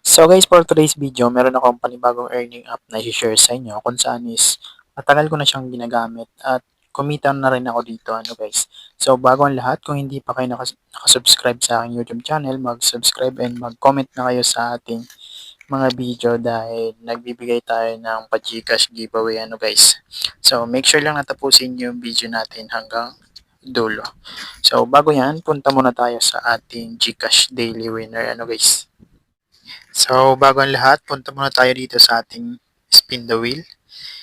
So guys, for today's video, meron akong panibagong earning app na i-share sa inyo kung saan is matagal ko na siyang ginagamit at kumita na rin ako dito guys. So bago ang lahat, kung hindi pa kayo nakasubscribe sa aking YouTube channel, mag-subscribe and mag-comment na kayo sa ating mga video dahil nagbibigay tayo ng pa-Gcash giveaway guys. So make sure lang natapusin yung video natin hanggang dulo. So bago yan, punta muna tayo sa ating Gcash daily winner guys. So, bago ang lahat, punta muna tayo dito sa ating spin the wheel.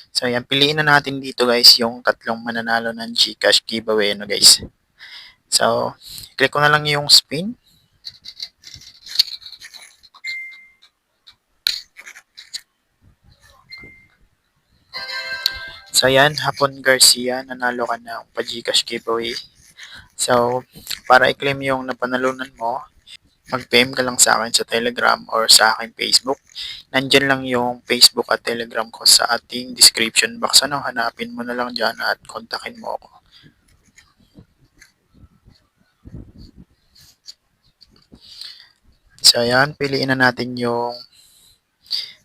So, yan, piliin na natin dito guys yung tatlong mananalo ng Gcash giveaway guys. So, click ko na lang yung spin. So, yan, Hapon Garcia, nanalo ka ng pa-Gcash giveaway. So, para i-claim yung napanalunan mo, mag-PM ka lang sa akin sa Telegram or sa aking Facebook. Nandyan lang yung Facebook at Telegram ko sa ating description box. Hanapin mo na lang dyan at kontakin mo ako. So, ayan, piliin na natin yung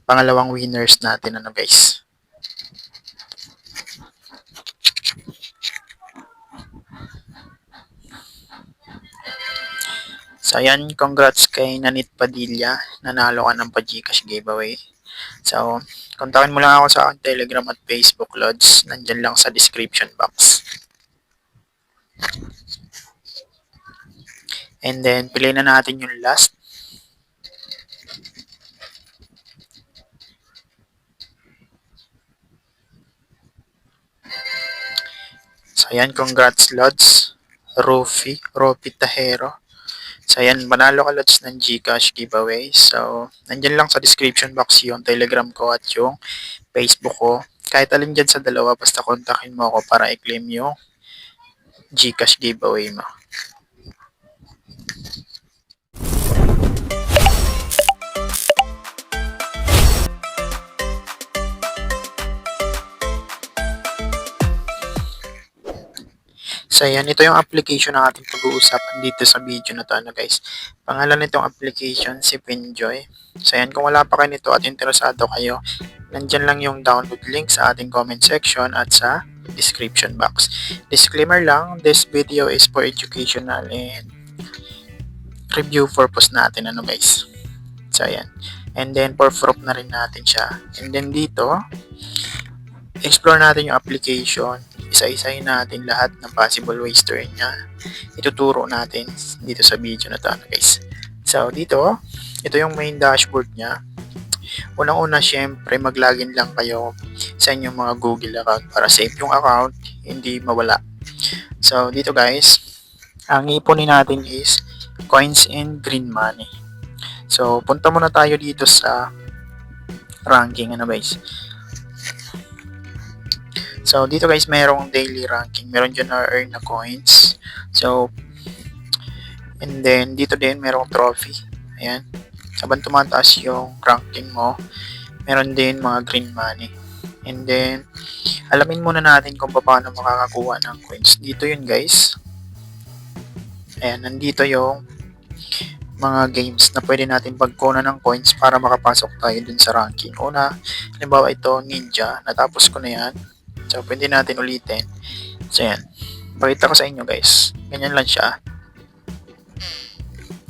pangalawang winners natin guys. So, ayan, congrats kay Nanit Padilla. Nanalo ka ng pa-Gcash giveaway. So, kontakin mo lang ako sa Telegram at Facebook, Lods. Nandyan lang sa description box. And then, piliin na natin yung last. So, ayan, congrats, Lods. Rofi Tahero. So, ayan, manalo ka lots ng Gcash giveaway. So, nandyan lang sa description box yung Telegram ko at yung Facebook ko. Kahit alin dyan sa dalawa, basta kontakin mo ako para i-claim yung Gcash giveaway mo. So, ayan, ito yung application na ating pag-uusapan dito sa video na to, guys. Pangalan nitong application, si Pinjoy. So, ayan, kung wala pa kayo nito at interesado kayo, nandyan lang yung download link sa ating comment section at sa description box. Disclaimer lang, this video is for educational and review purpose natin, guys. So, ayan. And then, for proof na rin natin siya. And then, dito, explore natin yung application. Isa-isahin natin lahat ng possible ways to earn niya. Ituturo natin dito sa video na to, guys. So, dito, ito yung main dashboard niya. Unang-una, syempre, mag-login lang kayo sa inyong mga Google account para safe yung account, hindi mawala. So, dito guys, ang ipunin natin is coins and green money. So, punta muna tayo dito sa ranking, guys. So, dito guys, mayroong daily ranking. Meron dyan na earn na coins. So, and then, dito din, merong trophy. Ayan. Sabang tumataas yung ranking mo, meron din mga green money. And then, alamin muna natin kung paano makakakuha ng coins. Dito yun guys. Ayan, nandito yung mga games na pwede natin pagkunan ng coins para makapasok tayo dun sa ranking. Una, halimbawa ito, Ninja. Natapos ko na yan. So, pwede natin ulitin. So, yan. Pakita ko sa inyo, guys. Ganyan lang siya.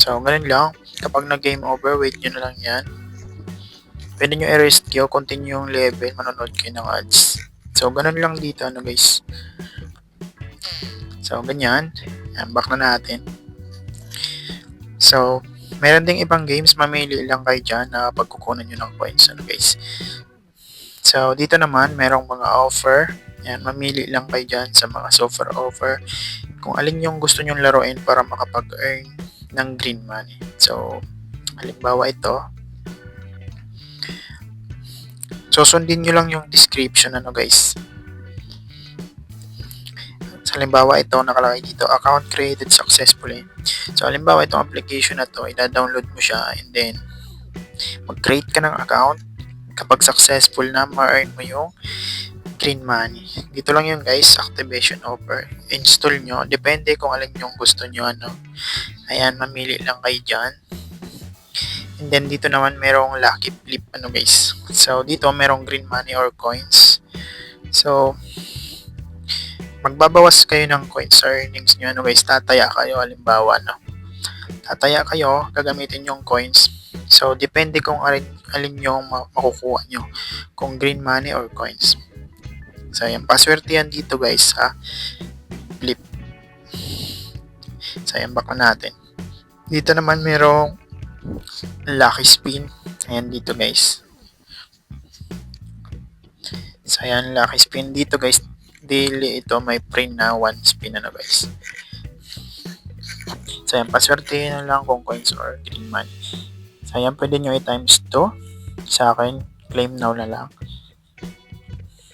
So, ganun lang. Kapag nag-game over, wait nyo na lang yan. Pwede nyo i-rest nyo, continue yung level, manonood kayo ng ads. So, ganun lang dito, guys. So, ganyan. Yan, back na natin. So, meron ding ibang games, mamili lang kayo dyan na pagkukunan nyo ng coins, guys. So, dito naman, merong mga offer. Yan, mamili lang kayo dyan sa mga super offer. Kung alin yung gusto nyong laruin para makapag-earn ng green money. So, halimbawa ito. So, sundin nyo lang yung description, guys. So, halimbawa ito, nakalagay dito, account created successfully. So, halimbawa itong application na to, ida-download mo siya and then, mag-create ka ng account. Kapag successful na, ma-earn mo yung green money. Dito lang yun guys, activation offer. Install nyo, depende kung alin yung gusto nyo. Ayan, mamili lang kayo dyan. And then dito naman merong lucky flip ano guys. So dito merong green money or coins. So magbabawas kayo ng coins sa earnings nyo ano guys. Tataya kayo halimbawa no. Tataya kayo, gagamitin yung coins. So depende kung alin yung makukuha nyo. Kung green money or coins. So yan, paswerte yan dito guys sa flip. So yan, back natin. Dito naman merong lucky spin. Ayan dito guys. So ayan, lucky spin dito guys. Daily ito may print na 1 spin ano guys. So ayan, paswerte na lang kung coins or green money. So ayan, pwede nyo i-times 2. Sa akin, claim now na lang.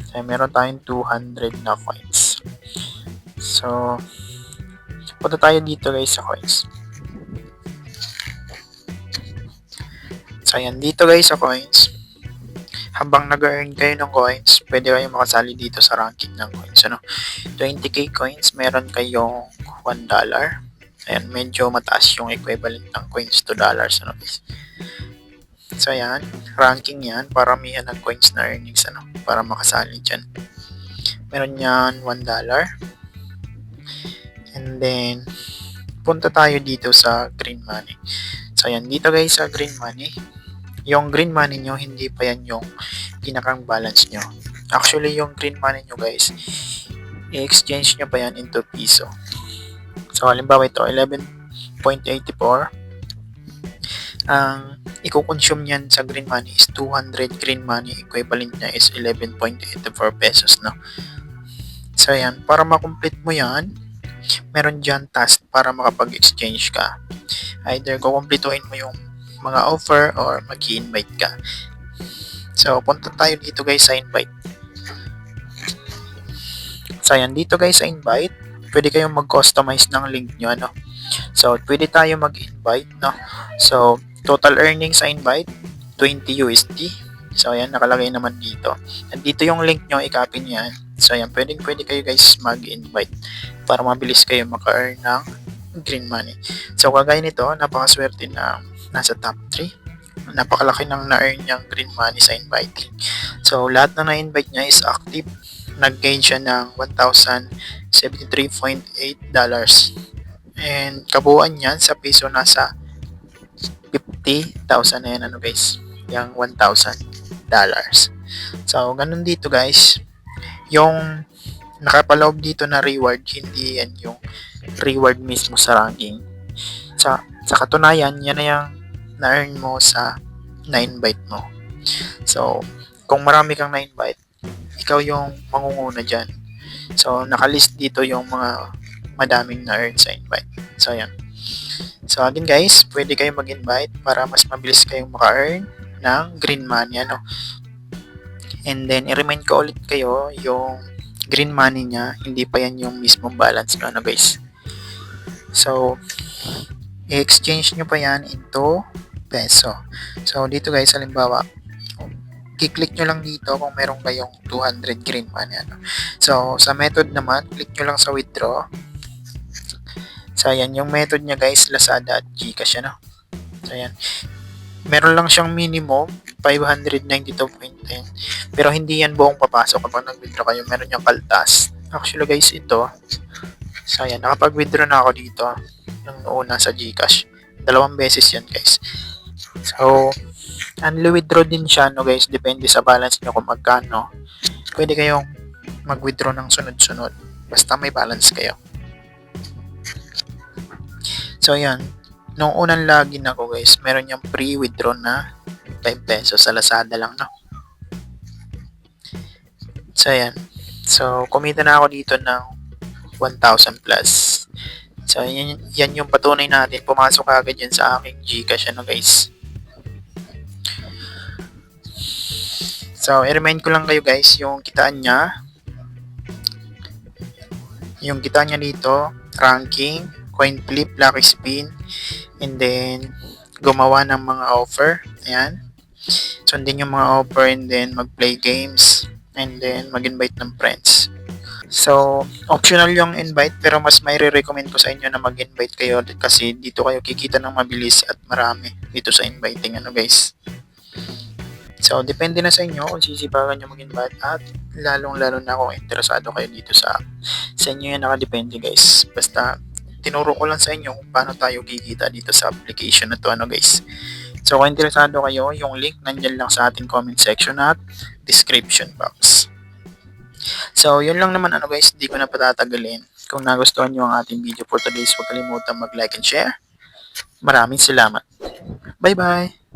So meron tayong 200 na coins. So punta tayo dito guys sa coins. So ayan, dito guys sa coins. Habang nag-earn kayo ng coins, pwede kayong makasali dito sa ranking ng coins. Ano? 20k coins, meron kayong $1. Ayan, medyo mataas yung equivalent ng coins to dollars. Ano? So ayan, ranking yan, paramihan ng coins na earnings ano, para makasali dyan. Meron yan $1. And then, punta tayo dito sa green money. So ayan, dito guys sa green money, yung green money nyo, hindi pa yan yung pinakang balance nyo. Actually, yung green money nyo guys, i-exchange nyo pa yan into piso. So, halimbawa ito, 11.84. Ang i-consume nyan sa green money is 200 green money. Equivalent na is 11.84 pesos, no? So, yan. Para makomplete mo yan, meron dyan task para makapag-exchange ka. Either kukumplituhin mo yung mga offer or mag-i-invite ka. So, punta tayo dito guys sa invite. So, ayan, dito guys sa invite, pwede kayong mag-customize ng link nyo, ano. So, pwede tayo mag-invite, no. So, total earnings sa invite, 20 USD. So, ayan, nakalagay naman dito. And dito yung link nyo, i-copy nyo yan. So, ayan, pwede kayo guys mag-invite para mabilis kayo maka-earn ng green money. So, kagaya nito, napakaswerte na nasa top 3. Napakalaki ng na-earn niyang green money sa invite link. So, lahat na na-invite niya is active. Nag-gain siya ng $1,073.8. And kabuuan niyan sa piso nasa 50,000 na yan, ano guys. Yung $1,000. So, ganun dito guys. Yung nakapaloob dito na reward, hindi yan yung reward mismo sa ranking. Sa katunayan, yan na yung na-earn mo sa na-invite mo. So, kung marami kang na-invite, ikaw yung mangunguna dyan. So, nakalist dito yung mga madaming na-earn sa invite. So, yan. So, again guys, pwede kayong mag-invite para mas mabilis kayong maka-earn ng green money. Ano? And then, i-remind ko ulit kayo, yung green money niya, hindi pa yan yung mismong balance no, ano guys. So, i-exchange nyo pa yan into peso. So, dito guys, halimbawa, kiklik nyo lang dito kung meron kayong 200 green money. Ano. So, sa method naman, click nyo lang sa withdraw. So, ayan, yung method niya guys, Lazada at Gcash. Ano. So, ayan. Meron lang siyang minimum, 592.10. Pero hindi yan buong papasok kapag nag-withdraw kayo. Meron yung kaltas. Actually guys, ito. So, ayan, nakapag-withdraw na ako dito ng una sa Gcash. 2 beses yan guys. So, unli withdraw din siya, no guys. Depende sa balance nyo kung magkano. Pwede kayong mag-withdraw ng sunod-sunod. Basta may balance kayo. So, ayan. Nung unang login ako guys, meron yung pre-withdraw na 5 pesos sa Lazada lang, no? So, ayan. So, kumita na ako dito ng 1,000 plus. So, yan yung patunay natin. Pumasok agad yan sa aking Gcash, ano guys. So, i-remind ko lang kayo guys, yung kitaan niya. Yung kitaan niya dito, ranking, coin flip, lucky spin, and then, gumawa ng mga offer. Ayan. Sundin yung mga offer and then mag-play games and then mag-invite ng friends. So, optional yung invite pero mas may recommend ko sa inyo na mag-invite kayo kasi dito kayo kikita ng mabilis at marami dito sa inviting guys. So, depende na sa inyo kung sisipagan nyo mag-invite at lalong-lalo na kung interesado kayo dito sa inyo yan nakadepende guys. Basta, tinuro ko lang sa inyo kung paano tayo kikita dito sa application na to guys. So, kung interesado kayo, yung link nandyan lang sa ating comment section at description box. So, yun lang naman guys, hindi ko na patatagalin. Kung nagustuhan nyo ang ating video for today's, huwag kalimutan mag-like and share. Maraming salamat. Bye-bye!